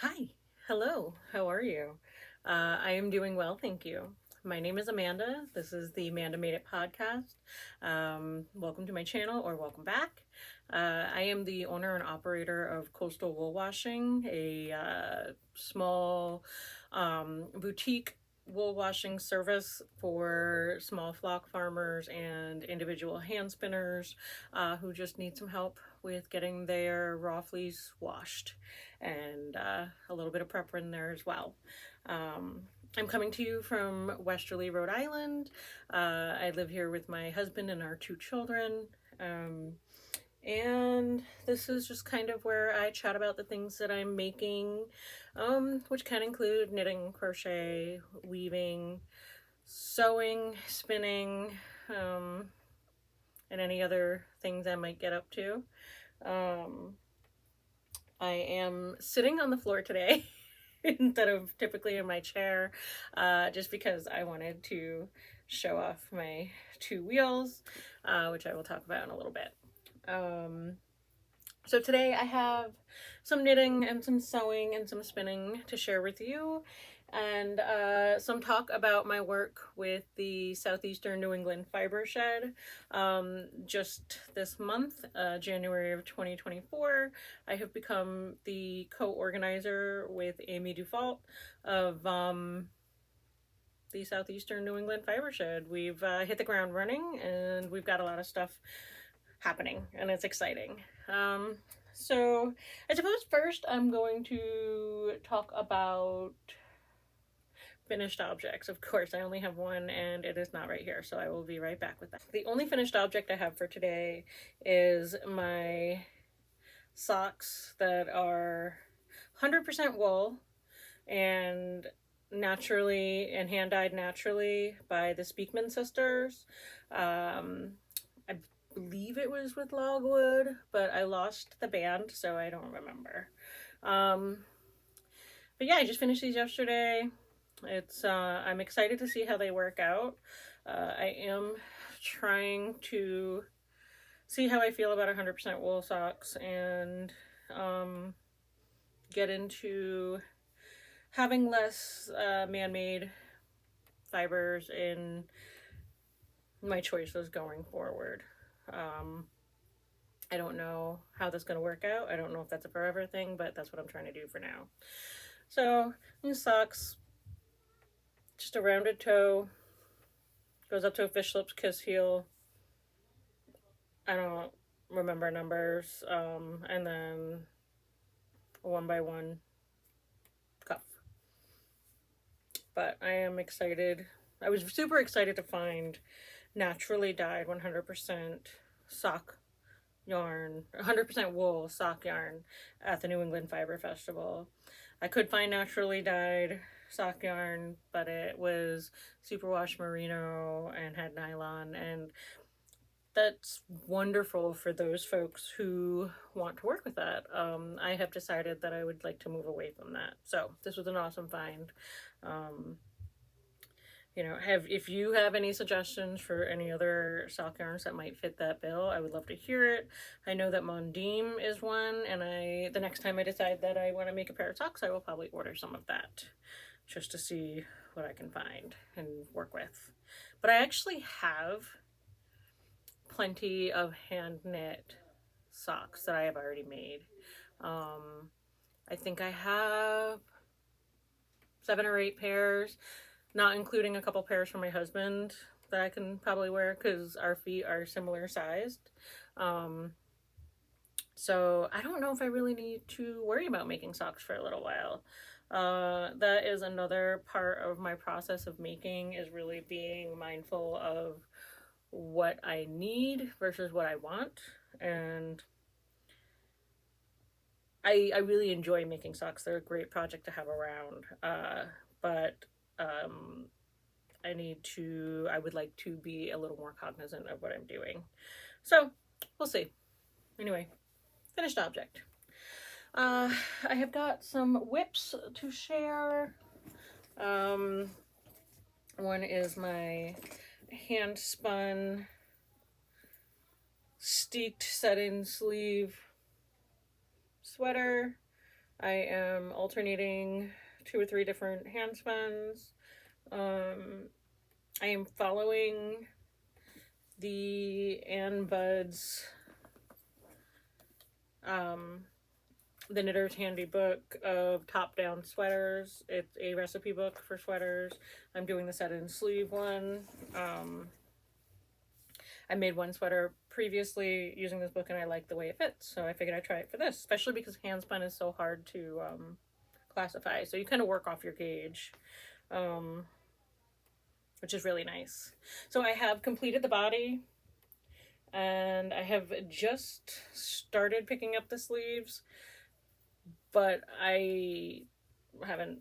Hi, hello, how are you? I am doing well, thank you. My name is Amanda. This is the MandaMadeIt podcast. Welcome to my channel, or welcome back. I am the owner and operator of Coastal Wool Washing, a small boutique wool washing service for small flock farmers and individual hand spinners who just need some help with getting their raw fleece washed, and a little bit of prep in there as well. I'm coming to you from Westerly, Rhode Island. I live here with my husband and our 2 children. And this is just kind of where I chat about the things that I'm making, which can include knitting, crochet, weaving, sewing, spinning, and any other things I might get up to. I am sitting on the floor today instead of typically in my chair, just because I wanted to show off my 2 wheels, which I will talk about in a little bit. So today I have some knitting and some sewing and some spinning to share with you, and some talk about my work with the Southeastern New England Fibershed. Just this month, January of 2024, I have become the co-organizer with Amy Dufault of the Southeastern New England Fibershed. We've hit the ground running, and we've got a lot of stuff happening, and it's exciting. So I suppose first I'm going to talk about finished objects. Of course, I only have one and it is not right here, so I will be right back with that. The only finished object I have for today is my socks that are 100% wool and naturally and hand dyed naturally by the Speakman sisters. I believe it was with logwood, but I lost the band, so I don't remember. But yeah, I just finished these yesterday. It's I'm excited to see how they work out. I am trying to see how I feel about 100% wool socks, and get into having less man-made fibers in my choices going forward. I don't know how that's going to work out. I don't know if that's a forever thing, but that's what I'm trying to do for now. So these socks, just a rounded toe, goes up to a fish lips kiss heel. I don't remember numbers, and then a 1x1 cuff. But I am excited. I was super excited to find naturally dyed 100% sock yarn, 100% wool sock yarn at the New England Fiber Festival. I could find naturally dyed sock yarn, but it was superwash merino and had nylon, and that's wonderful for those folks who want to work with that. I have decided that I would like to move away from that. So this was an awesome find. You know, if you have any suggestions for any other sock yarns that might fit that bill, I would love to hear it. I know that Mondeem is one, and the next time I decide that I want to make a pair of socks, I will probably order some of that just to see what I can find and work with. But I actually have plenty of hand knit socks that I have already made. I think I have 7 or 8 pairs, not including a couple pairs for my husband that I can probably wear because our feet are similar sized. So I don't know if I really need to worry about making socks for a little while. That is another part of my process of making, is really being mindful of what I need versus what I want. And I really enjoy making socks. They're a great project to have around. But I would like to be a little more cognizant of what I'm doing. So we'll see. Anyway, finished object. I have got some whips to share. One is my Handspun steeked set-in sleeve sweater. I am alternating 2 or 3 different handspuns. I am following the Ann Bud's the Knitter's Handy Book of top-down sweaters. It's a recipe book for sweaters. I'm doing the set-in sleeve one. I made one sweater previously using this book and I liked the way it fits, so I figured I'd try it for this, especially because handspun is so hard to classify. So you kind of work off your gauge, which is really nice. So I have completed the body and I have just started picking up the sleeves, but I haven't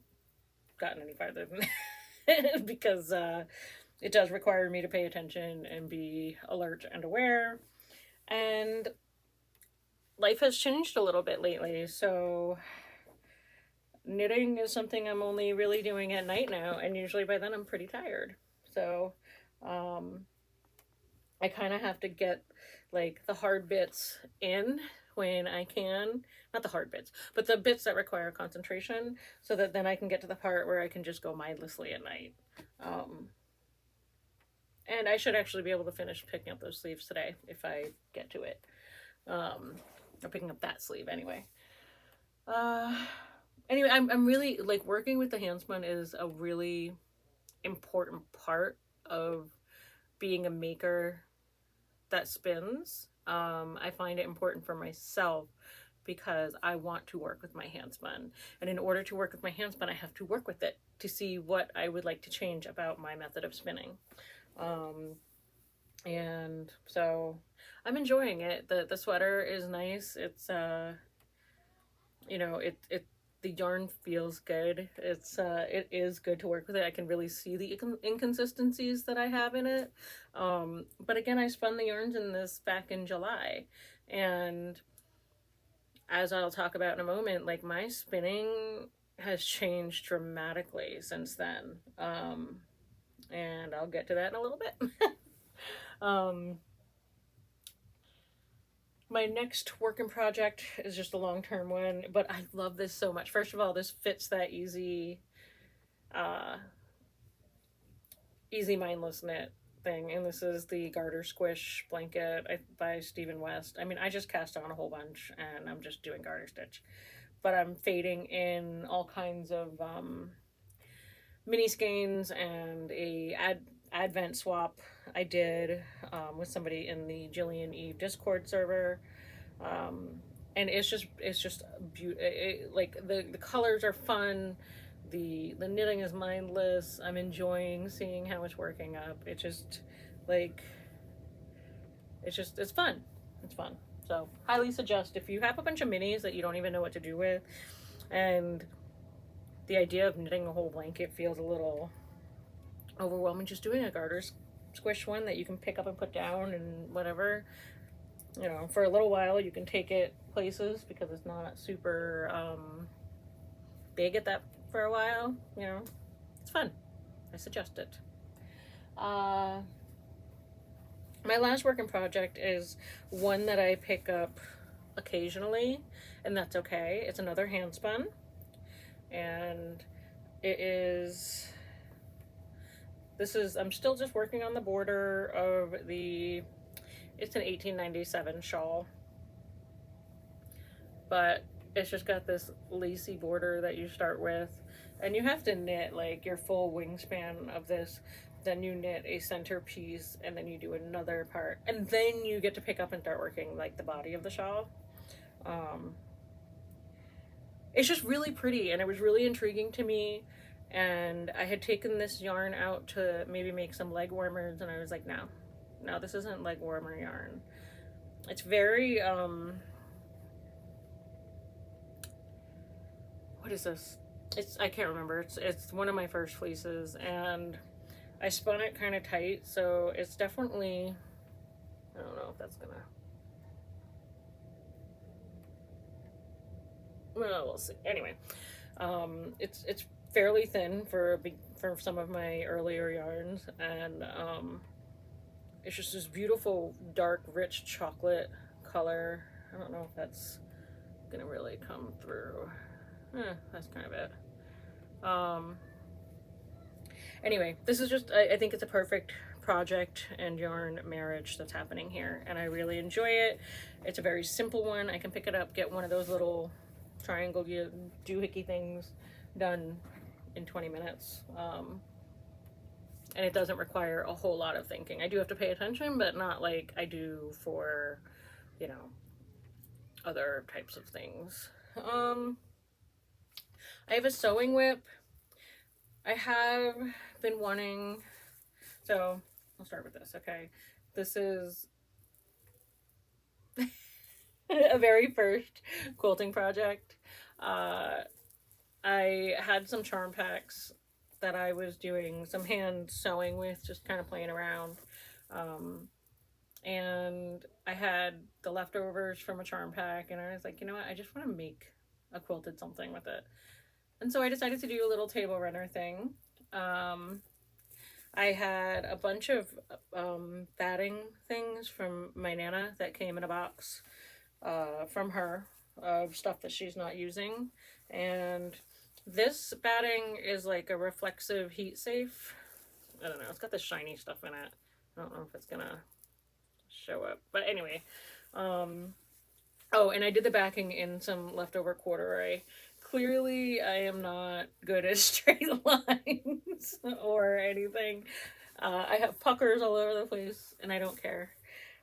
gotten any farther than that because it does require me to pay attention and be alert and aware. And life has changed a little bit lately, so knitting is something I'm only really doing at night now, and usually by then I'm pretty tired. So I kind of have to get like the hard bits in when I can. Not the hard bits, but the bits that require concentration, so that then I can get to the part where I can just go mindlessly at night. And I should actually be able to finish picking up those sleeves today if I get to it. Or picking up that sleeve anyway. Anyway, I'm really, like, working with the handspun is a really important part of being a maker that spins. I find it important for myself because I want to work with my handspun. And in order to work with my handspun, I have to work with it to see what I would like to change about my method of spinning. And so I'm enjoying it. The sweater is nice. It's, you know, the yarn feels good. It is good to work with it. I can really see the inconsistencies that I have in it. But again, I spun the yarns in this back in July, and as I'll talk about in a moment, like, my spinning has changed dramatically since then. And I'll get to that in a little bit. My next working project is just a long-term one, but I love this so much. First of all, this fits that easy mindless knit thing, and this is the Garter Squish blanket by Stephen West. I mean, I just cast on a whole bunch and I'm just doing garter stitch, but I'm fading in all kinds of mini skeins and a advent swap I did with somebody in the Jillian Eve Discord server, and it's just beautiful. Like, the colors are fun, the knitting is mindless. I'm enjoying seeing how it's working up. It's just like, it's fun. It's fun. So highly suggest, if you have a bunch of minis that you don't even know what to do with, and the idea of knitting a whole blanket feels a little overwhelming, just doing a garter squish one that you can pick up and put down and whatever, you know, for a little while you can take it places because it's not super big at that for a while, you know. It's fun. I suggest it. My last working project is one that I pick up occasionally, and that's okay. It's another handspun, and I'm still just working on the border of it's an 1897 shawl, but it's just got this lacy border that you start with, and you have to knit like your full wingspan of this, then you knit a center piece, and then you do another part, and then you get to pick up and start working like the body of the shawl. It's just really pretty, and it was really intriguing to me, and I had taken this yarn out to maybe make some leg warmers, and I was like, no, this isn't leg warmer yarn. It's very what is this? I can't remember. It's one of my first fleeces, and I spun it kind of tight, so it's definitely, I don't know if that's gonna, well, we'll see. Anyway, it's fairly thin for some of my earlier yarns, and it's just this beautiful dark rich chocolate color. I don't know if that's gonna really come through. That's kind of it. Anyway, this is just, I think it's a perfect project and yarn marriage that's happening here, and I really enjoy it. It's a very simple one. I can pick it up, get one of those little triangle doohickey things done in 20 minutes. And it doesn't require a whole lot of thinking. I do have to pay attention, but not like I do for, you know, other types of things. I have a sewing whip. I have been wanting, so I'll start with this, okay? This is a very first quilting project. I had some charm packs that I was doing some hand sewing with, just kind of playing around. And I had the leftovers from a charm pack, and I was like, you know what, I just want to make a quilted something with it. And so I decided to do a little table runner thing. I had a bunch of batting things from my Nana that came in a box from her, of stuff that she's not using. And this batting is like a reflexive heat safe. I don't know, it's got this shiny stuff in it. I don't know if it's gonna show up, but anyway. Oh, and I did the backing in some leftover corduroy. Clearly, I am not good at straight lines or anything. I have puckers all over the place, and I don't care.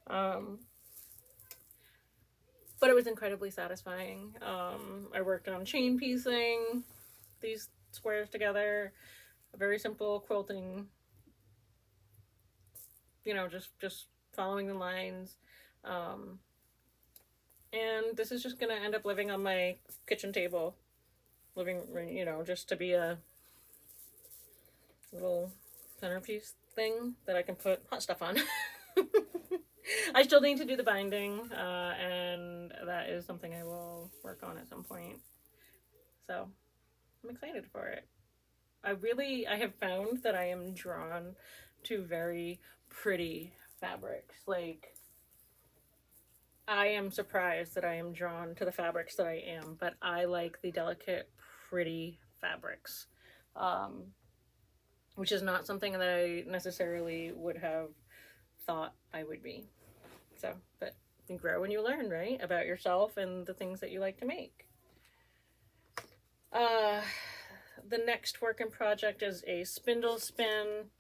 But it was incredibly satisfying. I worked on chain piecing these squares together. A very simple quilting. You know, just following the lines. And this is just gonna end up living on my kitchen table. You know, just to be a little centerpiece thing that I can put hot stuff on. I still need to do the binding, and that is something I will work on at some point. So I'm excited for it. I have found that I am drawn to very pretty fabrics. Like, I am surprised that I am drawn to the fabrics that I am, but I like the delicate, pretty fabrics, which is not something that I necessarily would have thought I would be. So, but you grow and you learn, right? About yourself and the things that you like to make. The next work in project is a spindle spin.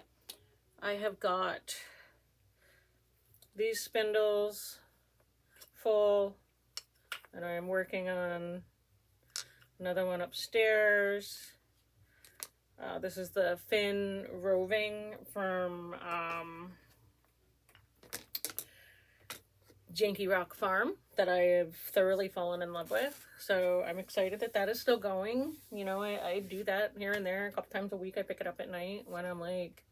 I have got these spindles full, and I'm working on another one upstairs. This is the Finn Roving from Yankee Rock Farm that I have thoroughly fallen in love with. So I'm excited that that is still going. You know, I do that here and there a couple times a week. I pick it up at night when I'm like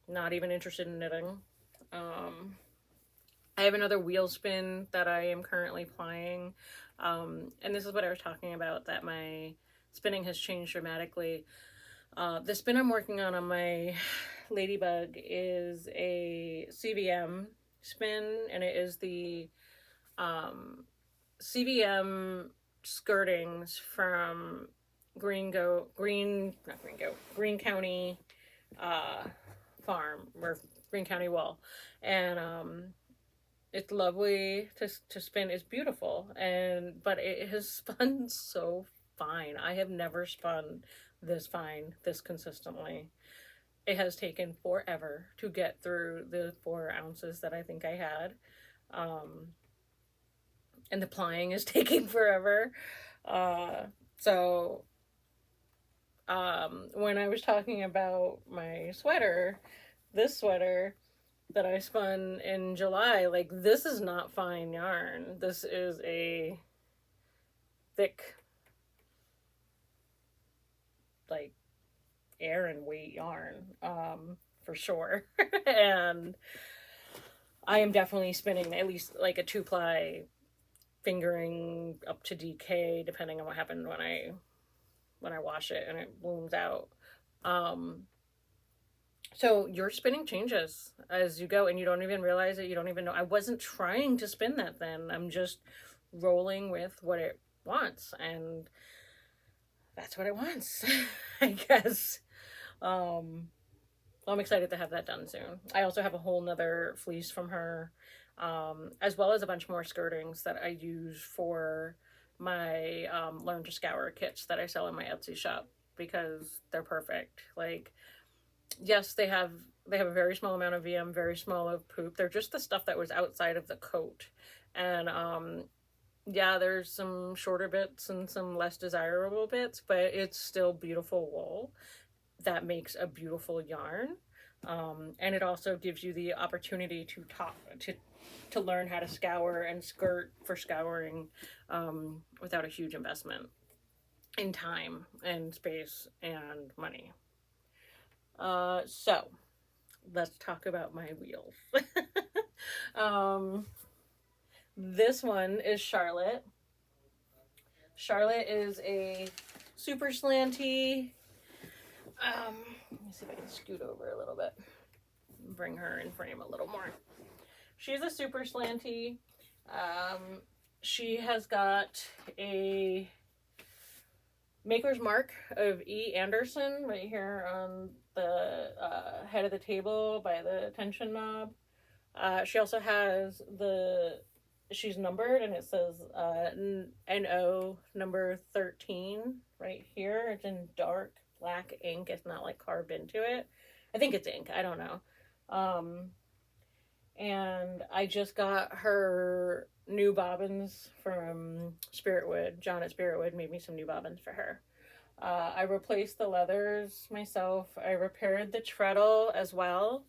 not even interested in knitting. I have another wheel spin that I am currently plying. And this is what I was talking about, that my spinning has changed dramatically. The spin I'm working on my Ladybug is a CVM spin, and it is the CVM Skirtings from Greene County farm, or Greene County Wool. And it's lovely to spin. It's beautiful, but it has spun so fine. I have never spun this fine, this consistently. It has taken forever to get through the 4 ounces that I think I had. And the plying is taking forever. So when I was talking about my sweater, this sweater that I spun in July, like, this is not fine yarn. This is a thick, like, air and weight yarn, for sure. And I am definitely spinning at least like a 2-ply, fingering up to DK, depending on what happened when I wash it and it blooms out. So your spinning changes as you go, and you don't even realize it. You don't even know. I wasn't trying to spin that then. I'm just rolling with what it wants. And that's what it wants, I guess. I'm excited to have that done soon. I also have a whole nother fleece from her, as well as a bunch more skirtings that I use for my learn to scour kits that I sell in my Etsy shop because they're perfect. Like, yes, they have a very small amount of VM, very small of poop. They're just the stuff that was outside of the coat, and yeah, there's some shorter bits and some less desirable bits, but it's still beautiful wool that makes a beautiful yarn. And it also gives you the opportunity to learn how to scour and skirt for scouring without a huge investment in time and space and money. So let's talk about my wheels. This one is Charlotte. Charlotte is a super slanty. Let me see if I can scoot over a little bit. Bring her in frame a little more. She's a super slanty. She has got a maker's mark of E. Anderson right here on the head of the table by the tension knob. She also has she's numbered and it says NO number 13 right here. It's in dark black ink. It's not like carved into it. I think it's ink. I don't know. And I just got her new bobbins from Spiritwood. John at Spiritwood made me some new bobbins for her. I replaced the leathers myself. I repaired the treadle as well.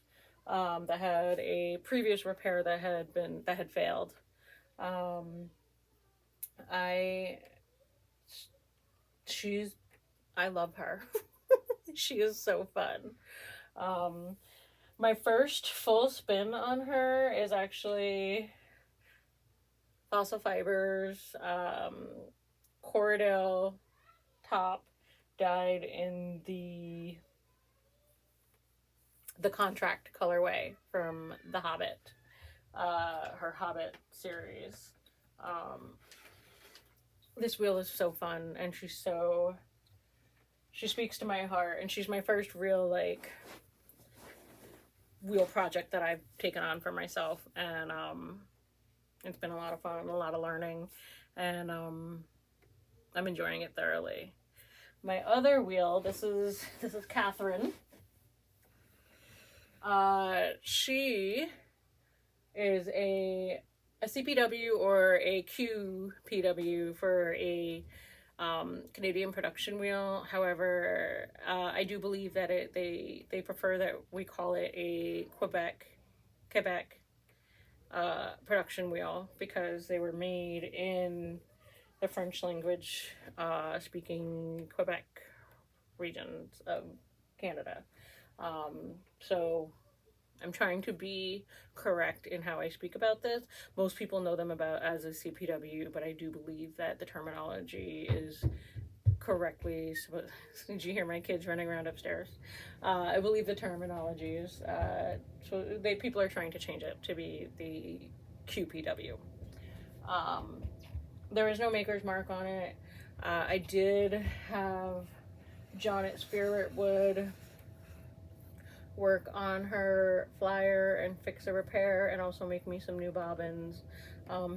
That had a previous repair that had failed. I love her. She is so fun. My first full spin on her is actually Fossil Fibers, Corriedale top, dyed in the contract colorway from The Hobbit, her Hobbit series. This wheel is so fun, and she speaks to my heart, and she's my first real like wheel project that I've taken on for myself, and it's been a lot of fun, a lot of learning, and I'm enjoying it thoroughly. My other wheel, this is Catherine. She is a CPW or a QPW for a Canadian production wheel. However, I do believe that they prefer that we call it a Quebec production wheel because they were made in the French language speaking Quebec regions of Canada. So I'm trying to be correct in how I speak about this. Most people know them as a CPW, but I do believe that the terminology is correctly. Did you hear my kids running around upstairs? I believe the terminology is people are trying to change it to be the QPW. There is no maker's mark on it. I did have John at Spiritwood work on her flyer and fix a repair and also make me some new bobbins.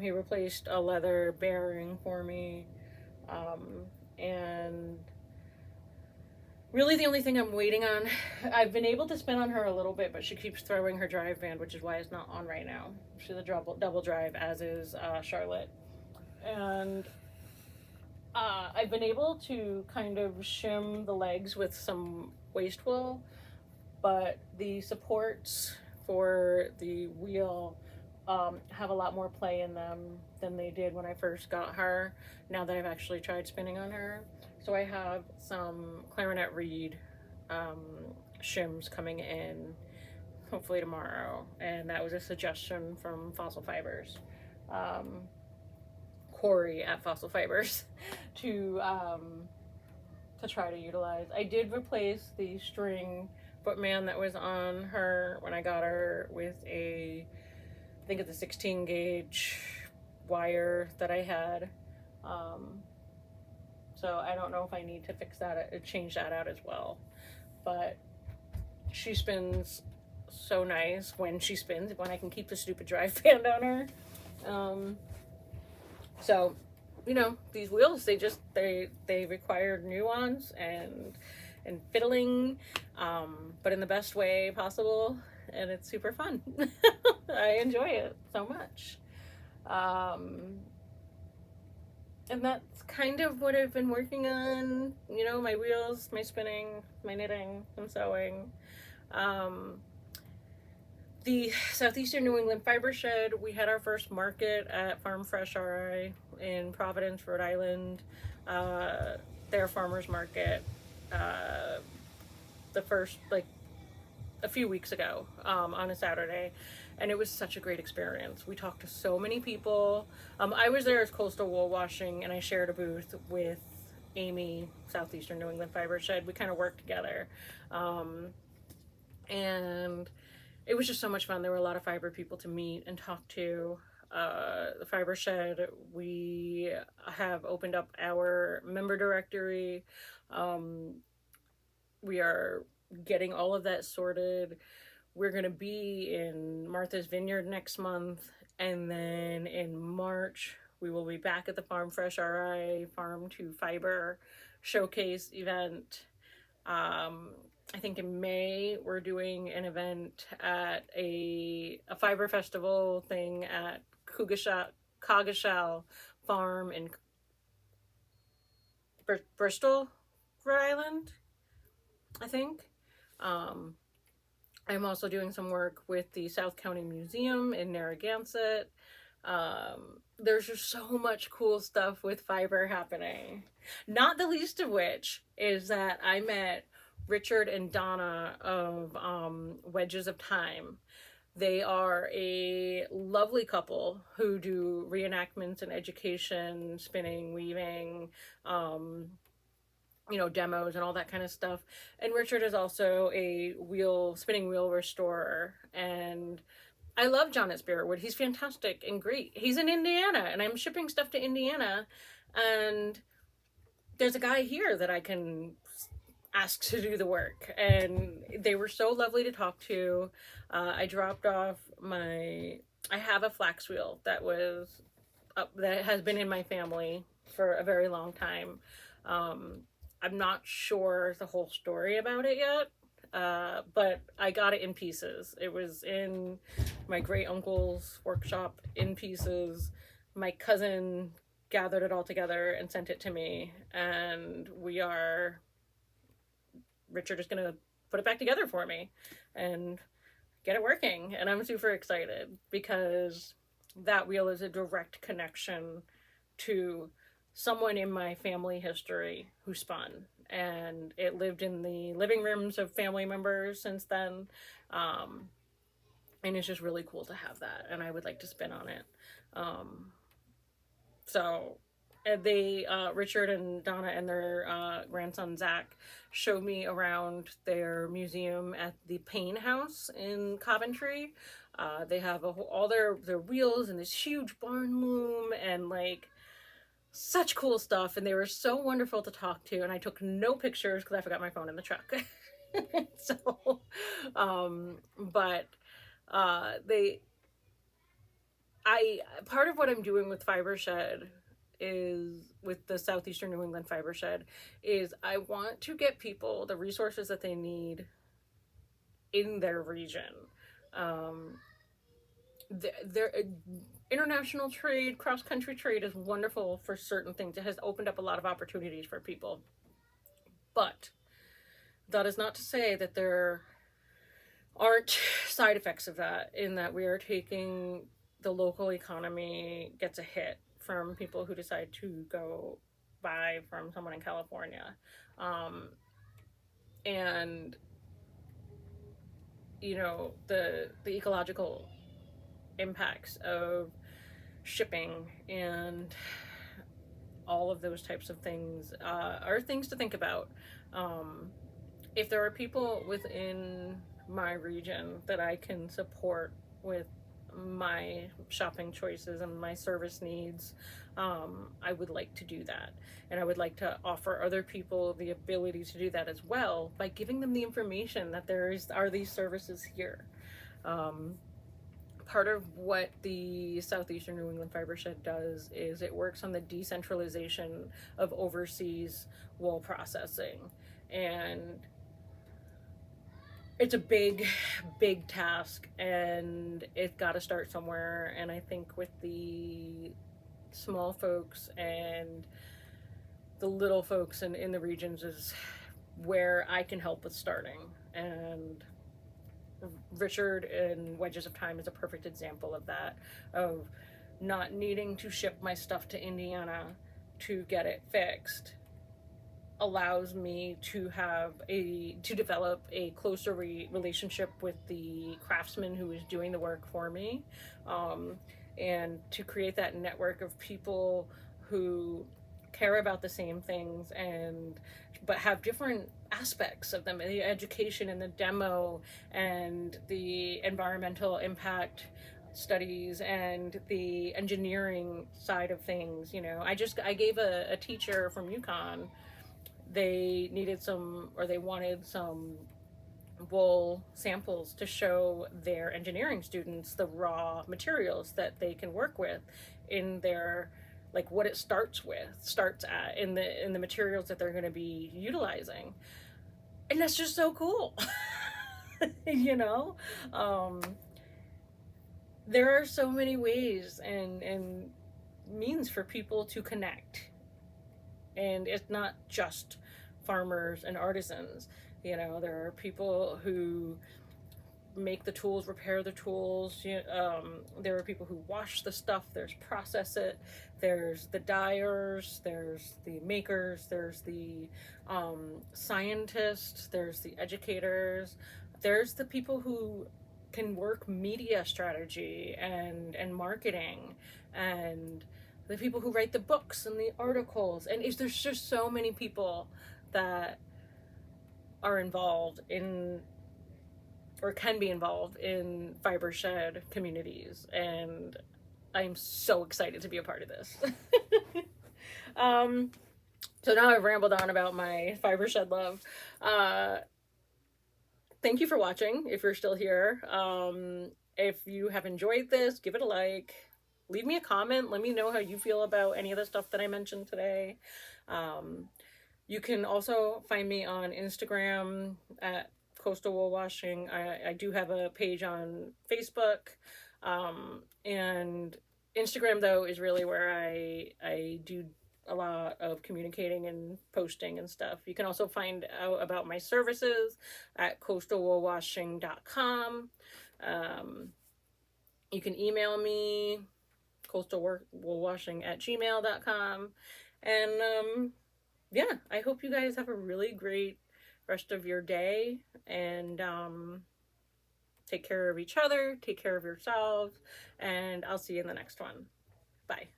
He replaced a leather bearing for me, and really the only thing I'm waiting on, I've been able to spin on her a little bit, but she keeps throwing her drive band, which is why it's not on right now. She's a double drive, as is Charlotte. And I've been able to kind of shim the legs with some waist wool, but the supports for the wheel have a lot more play in them than they did when I first got her, now that I've actually tried spinning on her. So I have some clarinet reed shims coming in hopefully tomorrow, and that was a suggestion from Fossil Fibers. Corey at Fossil Fibers to try to utilize. I did replace the string footman that was on her when I got her with I think it's a 16 gauge wire that I had. so I don't know if I need to fix that, change that out as well. But she spins so nice when she spins, when I can keep the stupid drive band on her. So, you know, these wheels, they require nuance and fiddling, but in the best way possible, and it's super fun. I enjoy it so much. And that's kind of what I've been working on, you know, my wheels, my spinning, my knitting, and sewing. The Southeastern New England Fibershed, we had our first market at Farm Fresh RI in Providence, Rhode Island. Their farmers market, the first, like, a few weeks ago, on a Saturday, and it was such a great experience. We talked to so many people. I was there as Coastal Wool Washing, and I shared a booth with Amy, Southeastern New England Fibershed. We kind of worked together, and it was just so much fun. There were a lot of fiber people to meet and talk to. The Fibershed, we have opened up our member directory. We are getting all of that sorted. We're going to be in Martha's Vineyard next month, and then in March we will be back at the Farm Fresh RI Farm to Fiber showcase event. I think in May we're doing an event at a fiber festival thing at Coggeshall Farm in Bristol, Rhode Island, I think. I'm also doing some work with the South County Museum in Narragansett. There's just so much cool stuff with fiber happening. Not the least of which is that I met Richard and Donna of Wedges of Time. They are a lovely couple who do reenactments and education, spinning, weaving, you know, demos and all that kind of stuff. And Richard is also a spinning wheel restorer. And I love John at Spiritwood. He's fantastic and great. He's in Indiana, and I'm shipping stuff to Indiana. And there's a guy here that I can ask to do the work. And they were so lovely to talk to. I dropped off I have a flax wheel that has been in my family for a very long time. I'm not sure the whole story about it yet, but I got it in pieces. It was in my great uncle's workshop in pieces. My cousin gathered it all together and sent it to me, and Richard is gonna put it back together for me and get it working, and I'm super excited because that wheel is a direct connection to someone in my family history who spun, and it lived in the living rooms of family members since then, and it's just really cool to have that, and I would like to spin on it. So Richard and Donna and their grandson Zach showed me around their museum at the Payne House in Coventry. They have all their wheels and this huge barn loom and like such cool stuff, and they were so wonderful to talk to, and I took no pictures because I forgot my phone in the truck. So part of what I'm doing with Fibershed is with the Southeastern New England Fibershed is I want to get people the resources that they need in their region. Their international trade, cross-country trade is wonderful for certain things. It has opened up a lot of opportunities for people. But that is not to say that there aren't side effects of that, in that we are taking the local economy gets a hit from people who decide to go buy from someone in California. And, you know, the ecological impacts of shipping and all of those types of things are things to think about. If there are people within my region that I can support with my shopping choices and my service needs, I would like to do that. And I would like to offer other people the ability to do that as well by giving them the information that are these services here. Part of what the Southeastern New England Fibershed does is it works on the decentralization of overseas wool processing. And it's a big, big task, and it's got to start somewhere. And I think with the small folks and the little folks in the regions is where I can help with starting. And Richard and Wedges of Time is a perfect example of that, of not needing to ship my stuff to Indiana to get it fixed allows me to develop a closer relationship with the craftsman who is doing the work for me, and to create that network of people who care about the same things but have different aspects of them, the education and the demo and the environmental impact studies and the engineering side of things. You know, I gave a teacher from UConn, they wanted some wool samples to show their engineering students the raw materials that they can work with in their, like, what it starts at in the materials that they're going to be utilizing. And that's just so cool. You know, there are so many ways and means for people to connect, and it's not just farmers and artisans. You know, there are people who make the tools, repair the tools. There are people who wash the stuff, there's process it, there's the dyers, there's the makers, there's the scientists, there's the educators, there's the people who can work media strategy and marketing, and the people who write the books and the articles. And there's just so many people that are involved in, or can be involved in, Fibershed communities, and I'm so excited to be a part of this. So now I've rambled on about my Fibershed love. Thank you for watching, if you're still here. If you have enjoyed this, give it a like. Leave me a comment. Let me know how you feel about any of the stuff that I mentioned today. You can also find me on Instagram at Coastal Wool Washing. I do have a page on Facebook. And Instagram, though, is really where I do a lot of communicating and posting and stuff. You can also find out about my services at coastalwoolwashing.com. You can email me, coastalwoolwashing@gmail.com. And yeah, I hope you guys have a really great rest of your day, and take care of each other, take care of yourselves, and I'll see you in the next one. Bye.